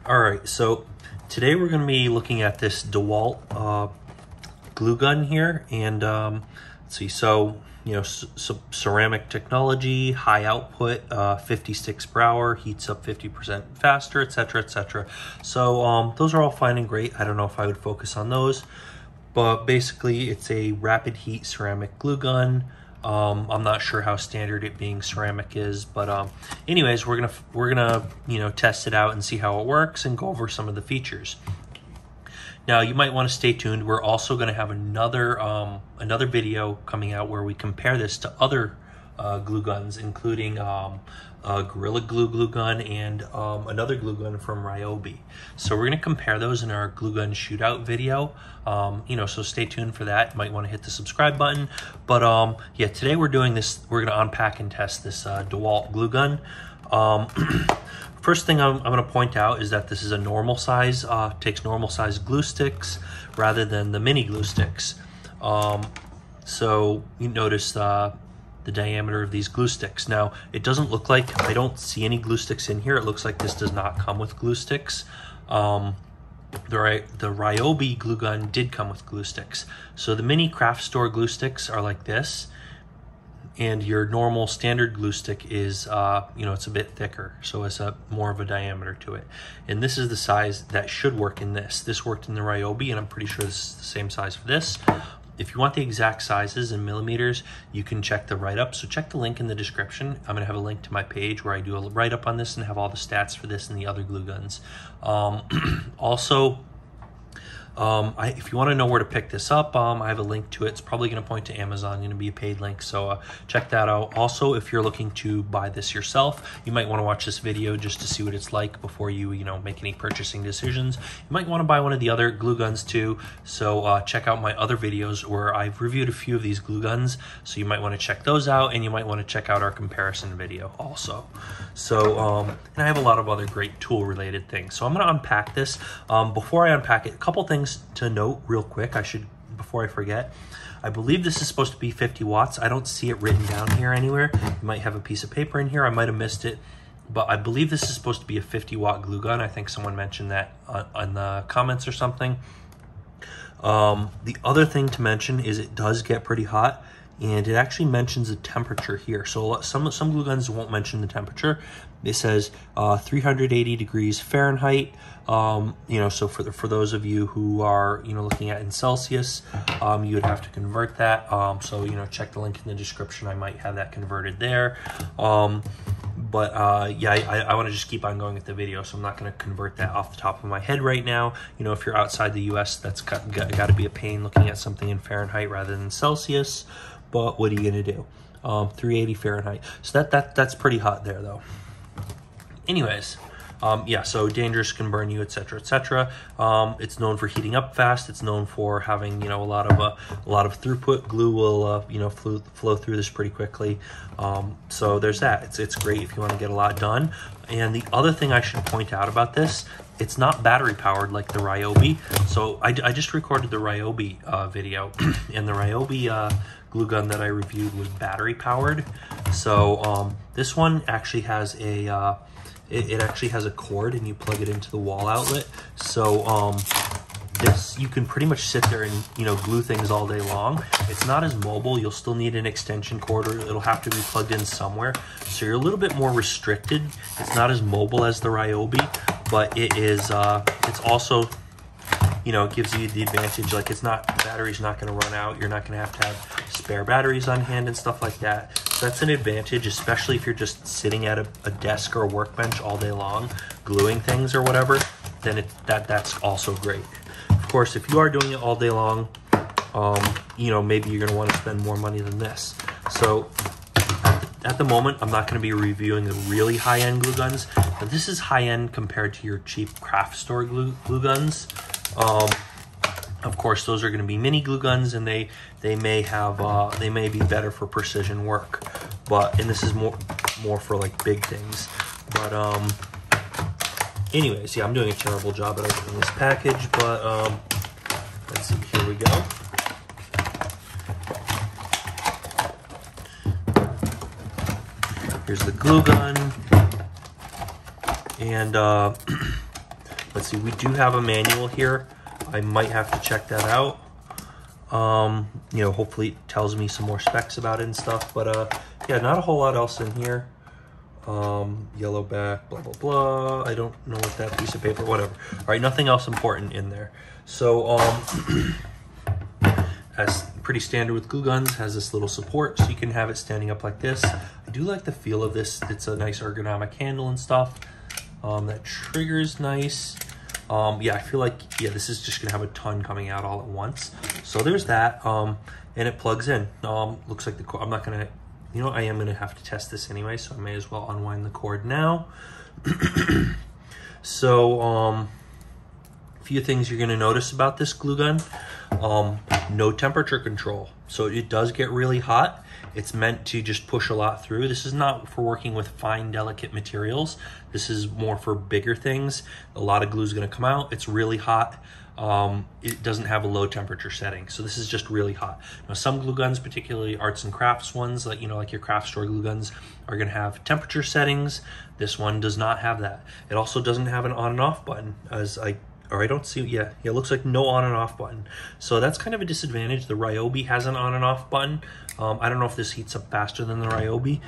All right, so today we're going to be looking at this DeWALT glue gun here, and let's see. So ceramic technology, high output, 50 sticks per hour, heats up 50% faster, etc., etc. So those are all fine and great. I don't know if I would focus on those, but basically it's a rapid heat ceramic glue gun. I'm not sure how standard it being ceramic is, but anyways, we're gonna test it out and see how it works and go over some of the features. Now you might want to stay tuned. We're also going to have another video coming out where we compare this to other glue guns, including a Gorilla Glue gun and another glue gun from Ryobi. So we're going to compare those in our glue gun shootout video. So stay tuned for that. You might want to hit the subscribe button. But yeah, today we're doing this. We're going to unpack and test this DeWALT glue gun. First thing I'm going to point out is that this is a normal size, takes normal size glue sticks rather than the mini glue sticks. So you notice the diameter of these glue sticks. Now, it doesn't look like, I don't see any glue sticks in here. It looks like this does not come with glue sticks. The Ryobi glue gun did come with glue sticks. So the mini craft store glue sticks are like this, and your normal standard glue stick is, it's a bit thicker, so it's more of a diameter to it. And this is the size that should work in this. This worked in the Ryobi, and I'm pretty sure this is the same size for this. If you want the exact sizes in millimeters, you can check the write-up. So check the link in the description. I'm gonna have a link to my page where I do a write-up on this and have all the stats for this and the other glue guns. If you want to know where to pick this up, I have a link to it. It's probably going to point to Amazon, going to be a paid link, so check that out. Also, if you're looking to buy this yourself, you might want to watch this video just to see what it's like before you make any purchasing decisions. You might want to buy one of the other glue guns too, so check out my other videos where I've reviewed a few of these glue guns, so you might want to check those out, and you might want to check out our comparison video also. So, and I have a lot of other great tool related things. So I'm going to unpack this. Before I unpack it, a couple things to note real quick, before I forget. I believe this is supposed to be 50 watts. I don't see it written down here anywhere. You might have a piece of paper in here. I might have missed it, but I believe this is supposed to be a 50 watt glue gun. I think someone mentioned that on the comments or something. The other thing to mention is it does get pretty hot, and it actually mentions the temperature here. So some glue guns won't mention the temperature. It says 380 degrees Fahrenheit. So for those of you who are looking at in Celsius, you would have to convert that. Check the link in the description. I might have that converted there. I want to just keep on going with the video, so I'm not going to convert that off the top of my head right now. If you're outside the US, that's got to be a pain looking at something in Fahrenheit rather than Celsius. But what are you gonna do? 380 Fahrenheit. So that's pretty hot there, though. Anyways, so dangerous, can burn you, etc., etc. It's known for heating up fast. It's known for having a lot of throughput. Glue will flow through this pretty quickly. So there's that. It's great if you want to get a lot done. And the other thing I should point out about this, it's not battery powered like the Ryobi. So I just recorded the Ryobi video, and the Ryobi glue gun that I reviewed was battery powered. So this one actually has a it actually has a cord, and you plug it into the wall outlet. So this, you can pretty much sit there and glue things all day long. It's not as mobile. You'll still need an extension cord, or it'll have to be plugged in somewhere. So you're a little bit more restricted. It's not as mobile as the Ryobi, but it is. It's also, it gives you the advantage. Like the battery's not going to run out. You're not going to have spare batteries on hand and stuff like that. So that's an advantage, especially if you're just sitting at a desk or a workbench all day long, gluing things or whatever. Then that's also great. Of course, if you are doing it all day long, maybe you're going to want to spend more money than this. So at the moment, I'm not going to be reviewing the really high-end glue guns, but this is high-end compared to your cheap craft store glue guns. Of course, those are going to be mini glue guns, and they may be better for precision work, and this is more for like big things. But anyways, yeah, I'm doing a terrible job at opening this package, but let's see. Here we go. Here's the glue gun. And let's see, we do have a manual here. I might have to check that out. You know, hopefully it tells me some more specs about it and stuff, but yeah, not a whole lot else in here. Yellow back, blah, blah, blah. I don't know what that piece of paper, whatever. All right, nothing else important in there. So, as pretty standard with glue guns, has this little support so you can have it standing up like this. I do like the feel of this. It's a nice ergonomic handle and stuff. That trigger's nice. Yeah, I feel like, yeah, this is just gonna have a ton coming out all at once. So there's that, and it plugs in. Looks like the cord, I'm not gonna, you know, I am gonna have to test this anyway, so I may as well unwind the cord now. So, a few things you're gonna notice about this glue gun. No temperature control. So it does get really hot. It's meant to just push a lot through. This is not for working with fine, delicate materials. This is more for bigger things. A lot of glue is gonna come out. It's really hot. It doesn't have a low temperature setting. So this is just really hot. Now, some glue guns, particularly arts and crafts ones, like, you know, like your craft store glue guns, are gonna have temperature settings. This one does not have that. It also doesn't have an on and off button, or I don't see, yeah, it looks like no on and off button. So that's kind of a disadvantage. The Ryobi has an on and off button. I don't know if this heats up faster than the Ryobi.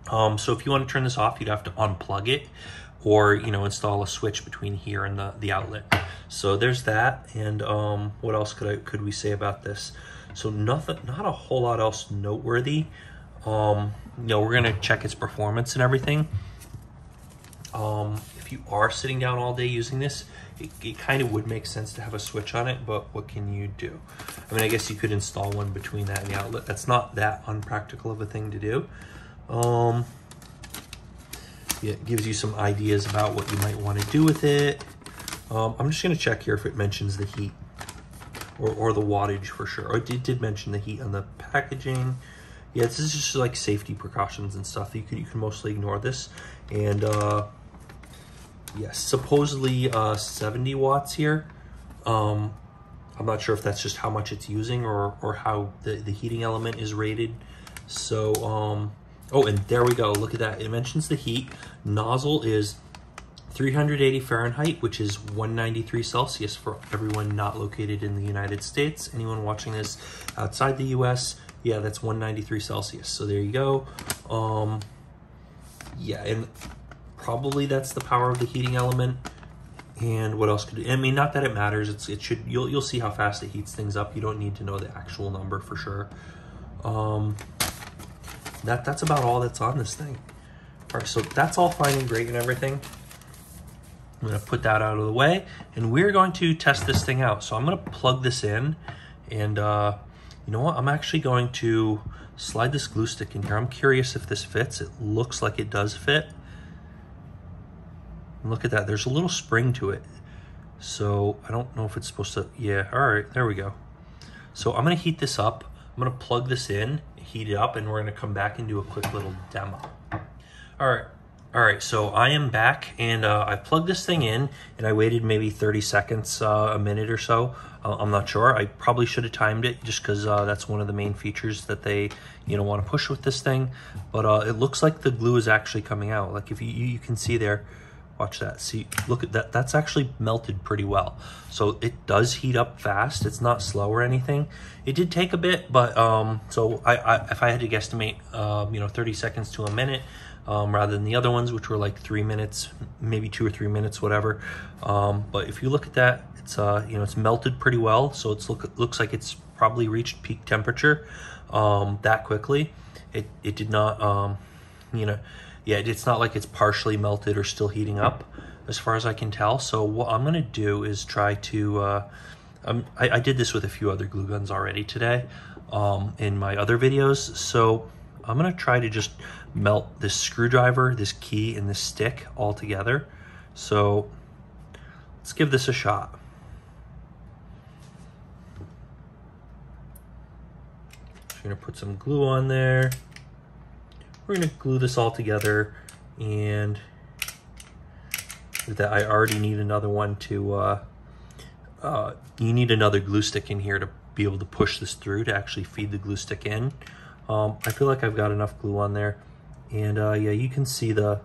So if you want to turn this off, you'd have to unplug it, or, you know, install a switch between here and the outlet. So there's that. And what else could we say about this? So not a whole lot else noteworthy. You know, we're gonna check its performance and everything. If you are sitting down all day using this, it kind of would make sense to have a switch on it, but what can you do? I mean, I guess you could install one between that and the outlet. That's not that unpractical of a thing to do. Yeah, it gives you some ideas about what you might want to do with it. I'm just going to check here if it mentions the heat or the wattage for sure. Or it did mention the heat on the packaging. Yeah, this is just like safety precautions and stuff. You can mostly ignore this. And yes, supposedly 70 watts here. I'm not sure if that's just how much it's using or how the heating element is rated. So, oh, and there we go. Look at that. It mentions the heat. Nozzle is 380 Fahrenheit, which is 193 Celsius for everyone not located in the United States. Anyone watching this outside the US, yeah, that's 193 Celsius. So there you go. Yeah, and probably that's the power of the heating element. And what else could, I mean, not that it matters. It should, you'll see how fast it heats things up. You don't need to know the actual number for sure. That's about all that's on this thing. All right, so that's all fine and great and everything. I'm gonna put that out of the way, and we're going to test this thing out. So I'm gonna plug this in, and you know what? I'm actually going to slide this glue stick in here. I'm curious if this fits. It looks like it does fit. Look at that, there's a little spring to it. So I don't know if it's supposed to, yeah, all right, there we go. So I'm gonna heat this up. I'm gonna plug this in, heat it up, and we're gonna come back and do a quick little demo. All right, so I am back, and I plugged this thing in, and I waited maybe 30 seconds, a minute or so. I'm not sure. I probably should have timed it, just because that's one of the main features that they, you know, want to push with this thing. But it looks like the glue is actually coming out. Like if you can see there, watch that. See, look at that. That's actually melted pretty well. So it does heat up fast. It's not slow or anything. It did take a bit, but so if I had to guesstimate, you know, 30 seconds to a minute. Rather than the other ones, which were like 3 minutes, maybe 2 or 3 minutes, whatever. But if you look at that, it's you know, it's melted pretty well. So it's looks like it's probably reached peak temperature that quickly. It did not, you know, yeah, it's not like it's partially melted or still heating up, as far as I can tell. So what I'm gonna do is try to, I did this with a few other glue guns already today in my other videos. So I'm gonna try to just melt this screwdriver, this key, and this stick all together. So let's give this a shot. Just gonna put some glue on there. We're gonna glue this all together, and with that, I already need another one to, you need another glue stick in here to be able to push this through to actually feed the glue stick in. I feel like I've got enough glue on there, And yeah, you can see the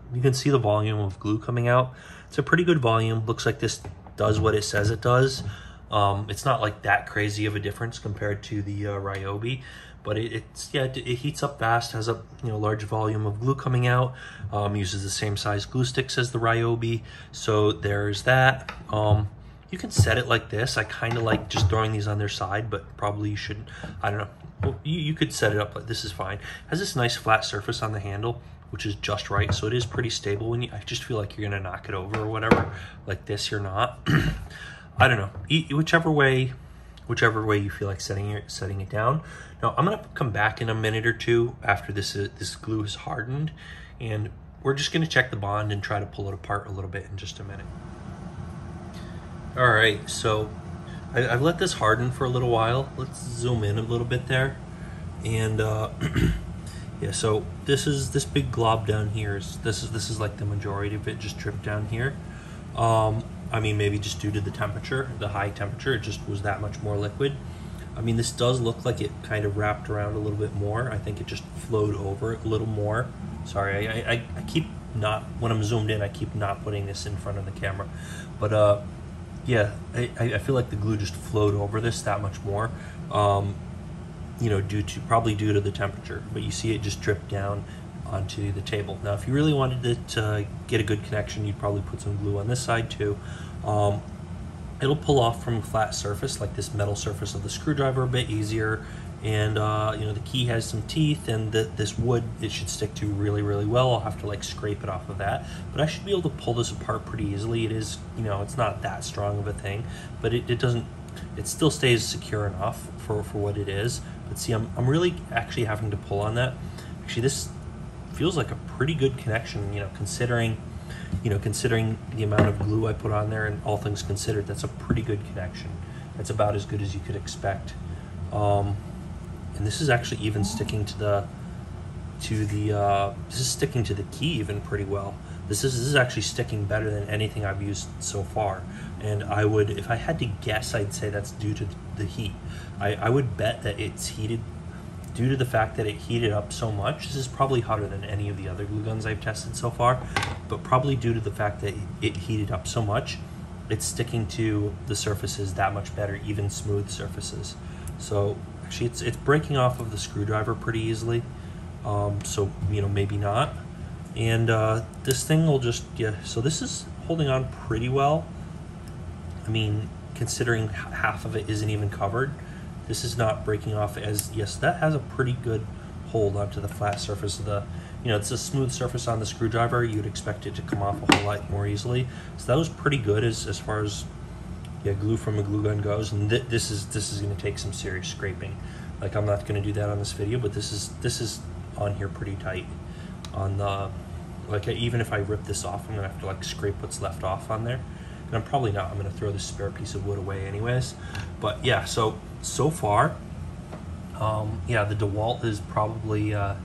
volume of glue coming out. It's a pretty good volume. Looks like this does what it says it does. It's not like that crazy of a difference compared to the Ryobi, but it heats up fast, has a large volume of glue coming out, uses the same size glue sticks as the Ryobi, so there's that. You can set it like this. I kind of like just throwing these on their side, but probably you shouldn't. I don't know. Well, you could set it up like this is fine. Has this nice flat surface on the handle, which is just right, so it is pretty stable. I just feel like you're gonna knock it over or whatever. Like this, you're not. I don't know. Whichever way you feel like setting it down. Now I'm gonna come back in a minute or two after this glue is hardened, and we're just gonna check the bond and try to pull it apart a little bit in just a minute. All right, so I've let this harden for a little while. Let's zoom in a little bit there, and yeah. So this big glob down here this is like the majority of it just dripped down here. I mean, maybe just due to the temperature, the high temperature, it just was that much more liquid. I mean, this does look like it kind of wrapped around a little bit more. I think it just flowed over it a little more. Sorry, I keep not, when I'm zoomed in, I keep not putting this in front of the camera. But yeah, I feel like the glue just flowed over this that much more, probably due to the temperature. But you see it just dripped down onto the table. Now, if you really wanted it to get a good connection, you'd probably put some glue on this side too. It'll pull off from a flat surface like this metal surface of the screwdriver a bit easier, and the key has some teeth, and this wood, it should stick to really, really well. I'll have to like scrape it off of that, but I should be able to pull this apart pretty easily. It is, it's not that strong of a thing, but it still stays secure enough for what it is. But see, I'm really actually having to pull on that. Actually, this feels like a pretty good connection, considering the amount of glue I put on there, and all things considered, that's a pretty good connection. That's about as good as you could expect. And this is actually even sticking to the key even pretty well. This is actually sticking better than anything I've used so far. And I would, if I had to guess, I'd say that's due to the heat. I would bet that it's heated. Due to the fact that it heated up so much, this is probably hotter than any of the other glue guns I've tested so far, but probably due to the fact that it heated up so much, it's sticking to the surfaces that much better, even smooth surfaces. So actually it's breaking off of the screwdriver pretty easily, so maybe not. And this thing will just, so this is holding on pretty well. I mean, considering half of it isn't even covered, this is not breaking off as, yes, that has a pretty good hold onto the flat surface of the, it's a smooth surface on the screwdriver. You'd expect it to come off a whole lot more easily. So that was pretty good as far as glue from a glue gun goes. And this is going to take some serious scraping. Like, I'm not going to do that on this video, but this is on here pretty tight. On the, like, even if I rip this off, I'm going to have to like scrape what's left off on there. And I'm probably not. I'm going to throw this spare piece of wood away anyways. But yeah, so far, the DeWALT is probably, I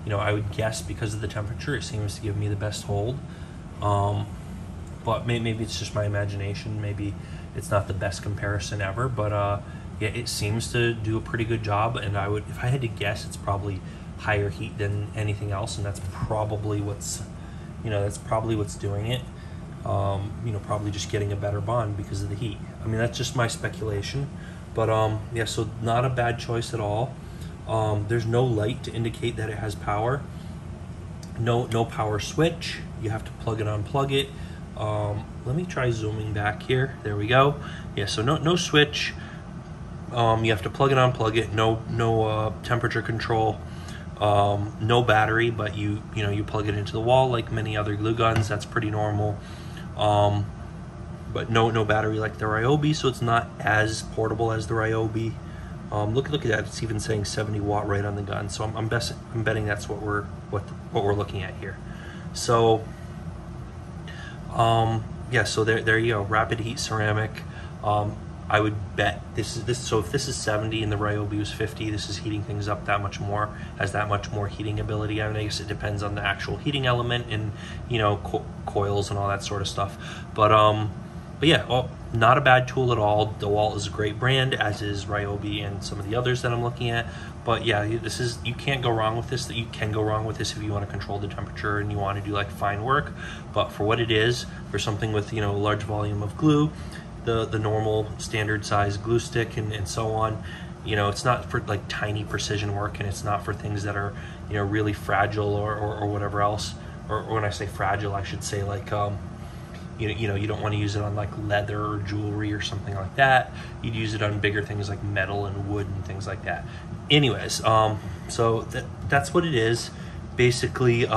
would guess because of the temperature, it seems to give me the best hold. But maybe it's just my imagination. Maybe it's not the best comparison ever. But yeah, it seems to do a pretty good job. And I would, if I had to guess, it's probably higher heat than anything else, and that's probably what's doing it. Probably just getting a better bond because of the heat. I mean, that's just my speculation, but yeah, so not a bad choice at all. There's no light to indicate that it has power. No power switch. You have to plug it, unplug it. Let me try zooming back here. There we go. Yeah, so no switch. You have to plug it, unplug it. No temperature control. No battery, but you plug it into the wall like many other glue guns. That's pretty normal. But no battery like the Ryobi, so it's not as portable as the Ryobi. Look at that, it's even saying 70 watt right on the gun, so I'm betting that's what we're looking at here. So yeah, so there you go, rapid heat ceramic. I would bet so if this is 70 and the Ryobi was 50, this is heating things up that much more, has that much more heating ability. I mean, I guess it depends on the actual heating element and coils and all that sort of stuff. But yeah, not a bad tool at all. DeWALT is a great brand, as is Ryobi and some of the others that I'm looking at. But yeah, this is, you can't go wrong with this. That you can go wrong with this if you want to control the temperature and you want to do like fine work. But for what it is, for something with, you know, a large volume of glue, the normal standard size glue stick and so on, you know, it's not for like tiny precision work, and it's not for things that are, you know, really fragile or whatever else. Or when I say fragile, I should say like you know, you don't want to use it on like leather or jewelry or something like that. You'd use it on bigger things like metal and wood and things like that. Anyways, so that's what it is. Basically, you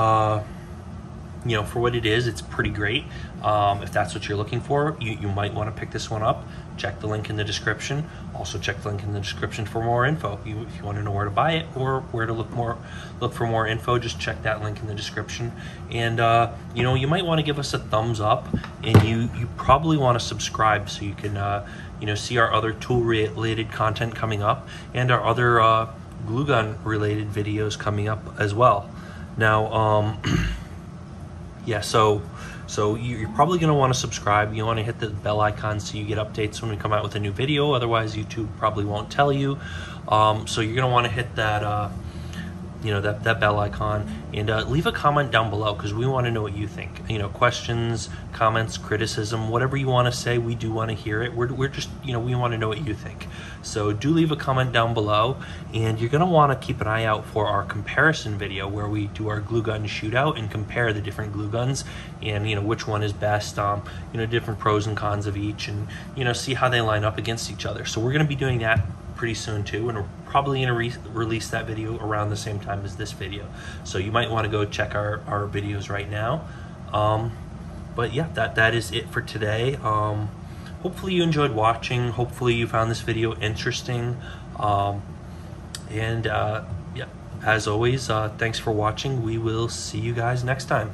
know, for what it is, it's pretty great. If that's what you're looking for, you might want to pick this one up. Check the link in the description. Also check the link in the description for more info. If you want to know where to buy it or where to look for more info, just check that link in the description. And you know, you might want to give us a thumbs up, and you probably want to subscribe so you can you know, see our other tool related content coming up, and our other glue gun related videos coming up as well. Now yeah, so you're probably going to want to subscribe. You want to hit the bell icon so you get updates when we come out with a new video. Otherwise, YouTube probably won't tell you. So you're going to want to hit that, you know, that bell icon, and leave a comment down below, because we want to know what you think. You know, questions, comments, criticism, whatever you want to say, we do want to hear it. We're just, you know, we want to know what you think. So do leave a comment down below, and you're going to want to keep an eye out for our comparison video where we do our glue gun shootout and compare the different glue guns, and, you know, which one is best, you know, different pros and cons of each, and, you know, see how they line up against each other. So we're going to be doing that pretty soon too, and we're probably going to release that video around the same time as this video. So you might want to go check our videos right now. But yeah, that is it for today. Hopefully you enjoyed watching. Hopefully you found this video interesting. And yeah, as always, thanks for watching. We will see you guys next time.